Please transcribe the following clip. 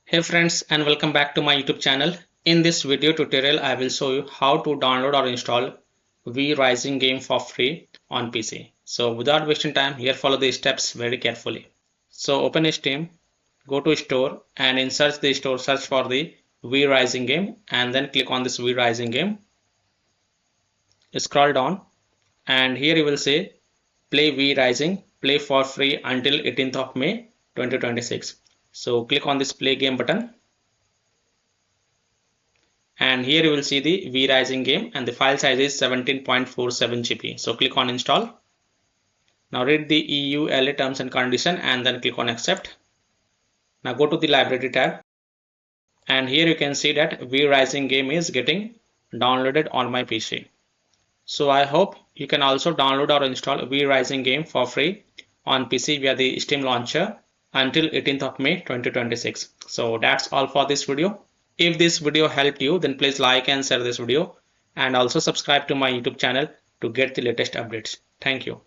Hey friends, and welcome back to my YouTube channel. In this video tutorial I will show you how to download or install V Rising game for free on PC. So without wasting time, here follow the steps very carefully. So open Steam, go to store, and in search the store search for the V Rising game and then click on this V Rising game. Scroll down and here you will say play V Rising, play for free until 18th of May 2026. So click on this play game button. And here you will see the V Rising game and the file size is 17.47 GB. So click on install. Now read the EULA terms and condition and then click on accept. Now go to the library tab and here you can see that V Rising game is getting downloaded on my PC. So I hope you can also download or install V Rising game for free on PC via the Steam launcher until 18th of May 2026. So that's all for this video. If this video helped you, then please like and share this video and also subscribe to my YouTube channel to get the latest updates. Thank you.